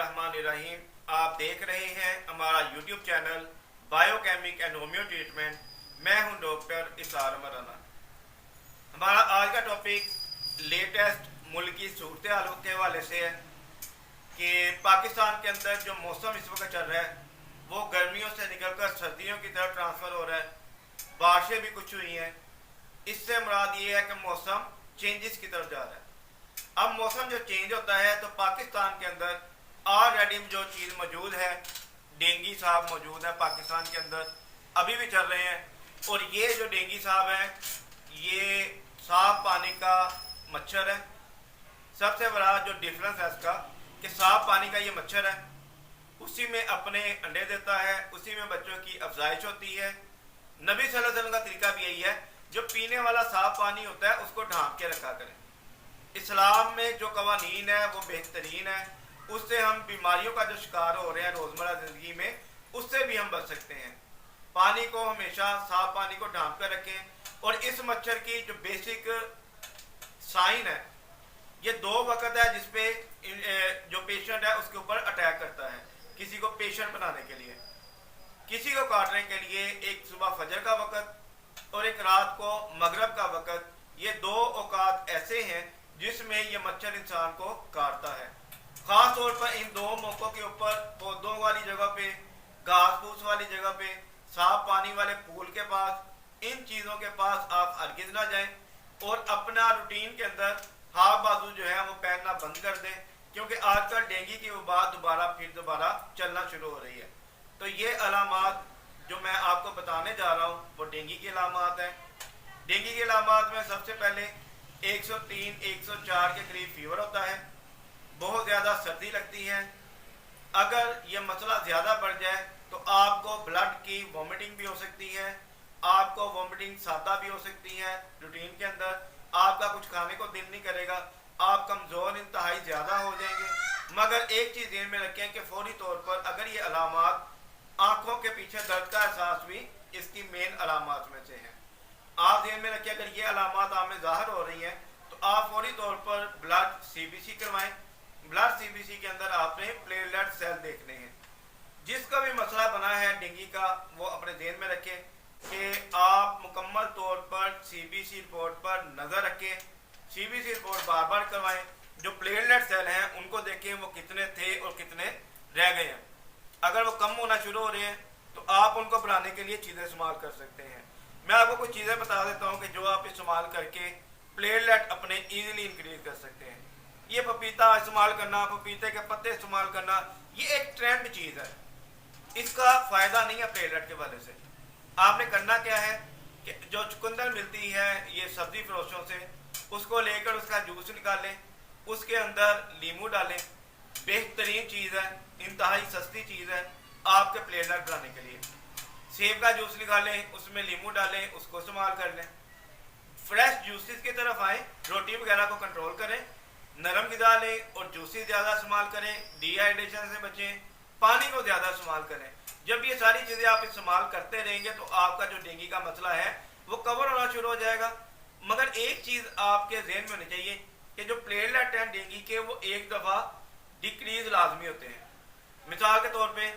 बिस्मिल्लाहिर्रहमानिर्रहीम। आप देख रहे हैं हमारा YouTube channel biochemic and homeo treatment. मैं हूं डॉक्टर इसार मराना। हमारा आज का टॉपिक लेटेस्ट मुल्क की सूरत हाल के हवाले से है कि पाकिस्तान के अंदर जो मौसम इस वक्त चल रहा है वो गर्मियों से निकलकर सर्दियों की तरफ ट्रांसफ़र हो रहा है। बारिशें भी कुछ हुई हैं। इससे मुराद ये है कि मौसम चेंजेस की तरफ जा रहा है। अब मौसम जो चेंज होता है तो पाकिस्तान के अंदर ऑलरेडी जो चीज़ मौजूद है, डेंगू साहब मौजूद है पाकिस्तान के अंदर, अभी भी चल रहे हैं। और ये जो डेंगू साहब है ये साफ पानी का मच्छर है। सबसे बड़ा जो डिफरेंस है इसका कि साफ पानी का ये मच्छर है, उसी में अपने अंडे देता है, उसी में बच्चों की अफजाइश होती है। नबी सल्लल्लाहु अलैहि वसल्लम का तरीका भी यही है, जो पीने वाला साफ पानी होता है उसको ढांक के रखा करें। इस्लाम में जो कवानीन है वो बेहतरीन है, उससे हम बीमारियों का जो शिकार हो रहे हैं रोज़मर्रा ज़िंदगी में उससे भी हम बच सकते हैं। पानी को हमेशा साफ पानी को ढांक कर रखें। और इस मच्छर की जो बेसिक साइन है, ये 2 वक्त है जिसपे जो पेशेंट है उसके ऊपर अटैक करता है किसी को पेशेंट बनाने के लिए। किसी को काटने के लिए एक सुबह फजर का वक़्त और एक रात को मगरब का वक़्त, ये 2 औकात ऐसे हैं जिसमें ये मच्छर इंसान को काटता है। ख़ास तौर पर इन 2 मौक़ों के ऊपर पौधों वाली जगह पे, घास फूस वाली जगह पे, साफ पानी वाले पूल के पास, इन चीज़ों के पास आप हरगिज़ ना जाएं। और अपना रूटीन के अंदर हाथ बाजू जो है वो पहनना बंद कर दें, क्योंकि आजकल डेंगू की वबा दोबारा चलना शुरू हो रही है। तो ये अलामात जो मैं आपको बताने जा रहा हूँ वो डेंगू की अलामात हैं। डेंगू की अलामात में सबसे पहले 103-104 के करीब फीवर होता है, बहुत ज़्यादा सर्दी लगती है। अगर ये मसला ज़्यादा बढ़ जाए तो आपको ब्लड की वॉमिटिंग भी हो सकती है, आपको वॉमिटिंग सादा भी हो सकती है। रूटीन के अंदर आपका कुछ खाने को दिल नहीं करेगा, आप कमज़ोर इंतहाई ज़्यादा हो जाएंगे। मगर एक चीज़ ध्यान में रखें कि फौरी तौर पर अगर ये अलामात, आँखों के पीछे दर्द का एहसास भी इसकी मेन अलामात में से है। आप ध्यान में रखिए, अगर ये अलामात आप में ज़ाहिर हो रही हैं तो आप फौरी तौर पर ब्लड CBC करवाएं। ब्लड CBC के अंदर आपने प्लेटलेट सेल देखने हैं। जिसका भी मसला बना है डेंगू का वो अपने ध्यान में रखें कि आप मुकम्मल तौर पर CBC रिपोर्ट पर नज़र रखें। CBC रिपोर्ट बार बार करवाएं। जो प्लेटलेट सेल हैं उनको देखें वो कितने थे और कितने रह गए हैं। अगर वो कम होना शुरू हो रहे हैं तो आप उनको बढ़ाने के लिए चीज़ें इस्तेमाल कर सकते हैं। मैं आपको कुछ चीज़ें बता देता हूँ कि जो आप इस्तेमाल करके प्लेटलेट अपने ईजिली इंक्रीज कर सकते हैं। ये पपीता इस्तेमाल करना, पपीते के पत्ते इस्तेमाल करना, ये एक ट्रेंड चीज़ है, इसका फ़ायदा नहीं है प्लेटलेट के वजह से। आपने करना क्या है कि जो चुकंदर मिलती है ये सब्ज़ी फरोशों से, उसको लेकर उसका जूस निकालें, उसके अंदर नींबू डालें। बेहतरीन चीज़ है, इंतहाई सस्ती चीज़ है आपके प्लेटलेट बनाने के लिए। सेब का जूस निकालें, उसमें नींबू डालें, उसको इस्तेमाल कर लें। फ्रेश जूसेस की तरफ आएँ, रोटी वगैरह को कंट्रोल करें, नरम ग़िज़ा लें और जूसेस ज़्यादा इस्तेमाल करें। डिहाइड्रेशन से बचें, पानी को ज़्यादा इस्तेमाल करें। जब ये सारी चीज़ें आप इस्तेमाल करते रहेंगे तो आपका जो डेंगू का मसला है वो कवर होना शुरू हो जाएगा। मगर एक चीज़ आपके जहन में होनी चाहिए कि जो प्लेटलेट हैं डेंगू के वो एक दफ़ा डिक्रीज लाजमी होते हैं। मिसाल के तौर पे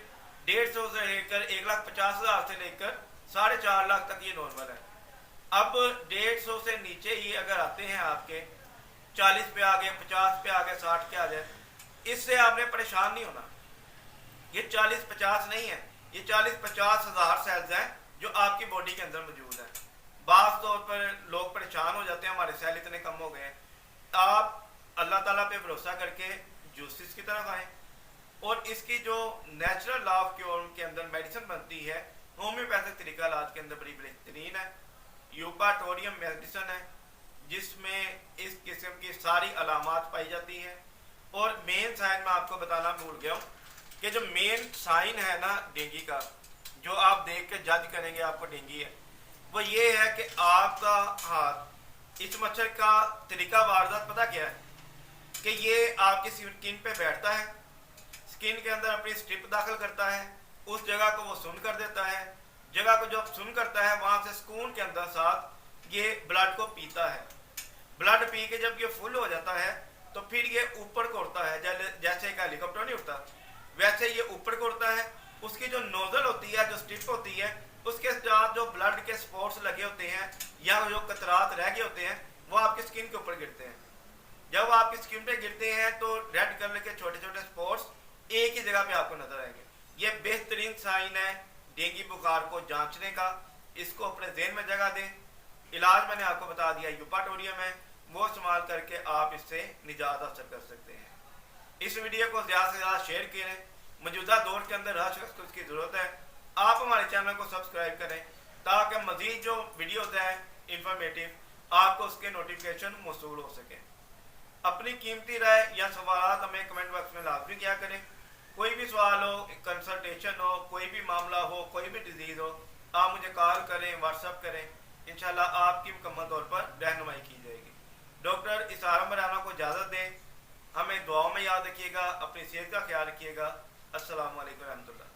150 से लेकर 1,50,000 से लेकर 4.5 लाख तक ये नॉर्मल है। अब 150 से नीचे ही अगर आते हैं आपके 40 पे आ गए, 50 पे आ गए, 60 पे आ जाए, इससे आपने परेशान नहीं होना। ये 40-50 नहीं है, ये 40-50 हज़ार सेल्स हैं जो आपकी बॉडी के अंदर मौजूद है। बाज़ तौर पर लोग परेशान हो जाते हैं, हमारे सेल इतने कम हो गए हैं। आप अल्लाह ताला पे भरोसा करके जूसेस की तरफ आएँ और इसकी जो नेचुरल लॉ ऑफ क्योर के अंदर मेडिसिन बनती है, होम्योपैथिक तरीका इलाज के अंदर बड़ी बेहतरीन है। यूपाटोरियम मेडिसिन है जिसमें इस किस्म की सारी अलामात पाई जाती हैं। और मेन साइन मैं आपको बताना भूल गया हूँ कि जो मेन साइन है ना डेंगू का, जो आप देख के जज करेंगे आपको डेंगू है, वो ये है कि आपका हाथ, इस मच्छर का तरीका वारदात पता क्या है कि ये आपकी स्किन पे बैठता है, स्किन के अंदर अपनी स्ट्रिप दाखिल करता है, उस जगह को वो सुन कर देता है। जगह को जब सुन करता है वहाँ से सुकून के अंदर साथ ये ब्लड को पीता है। ब्लड पी के जब ये फुल हो जाता है तो फिर ये ऊपर को उड़ता है, जैसे एक हेलीकॉप्टर नहीं उड़ता, जैसे ये ऊपर को उड़ता है, उसकी जो नोजल होती है, जो स्टिप होती है, उसके साथ जो ब्लड के स्पॉट्स लगे होते हैं या जो कतरात रह गए होते हैं, वो आपकी स्किन के ऊपर गिरते हैं। जब वो आपकी स्किन पे गिरते हैं तो रेड कलर के छोटे छोटे स्पॉट्स एक ही जगह पे आपको नजर आएंगे। ये बेहतरीन साइन है डेंगू बुखार को जांचने का। इसको अपने ज़हन में जगह दें। इलाज मैंने आपको बता दिया, यूपाटोरियम है, वो इस्तेमाल करके आप इससे निजात हासिल कर सकते हैं। इस वीडियो को ज़्यादा से ज़्यादा शेयर करें। मौजूदा दौर के अंदर हर शख्स को इसकी ज़रूरत है। आप हमारे चैनल को सब्सक्राइब करें ताकि मज़ीद जो वीडियोज़ हैं इंफॉर्मेटिव, आपको उसके नोटिफिकेशन मौसूल हो सके। अपनी कीमती राय या सवाल हमें कमेंट बॉक्स में लाजमी किया करें। कोई भी सवाल हो, कंसल्टेशन हो, कोई भी मामला हो, कोई भी डिजीज़ हो, आप मुझे कॉल करें, व्हाट्सअप करें। इंशाल्लाह आपकी मुकम्मल तौर पर रहनुमाई की जाएगी। डॉक्टर इसारा मराना को इजाज़त दें। हमें दुआओं में याद रखिएगा। अपनी सेहत का ख्याल रखिएगा। अस्सलामु अलैकुम रहमतुल्लाह।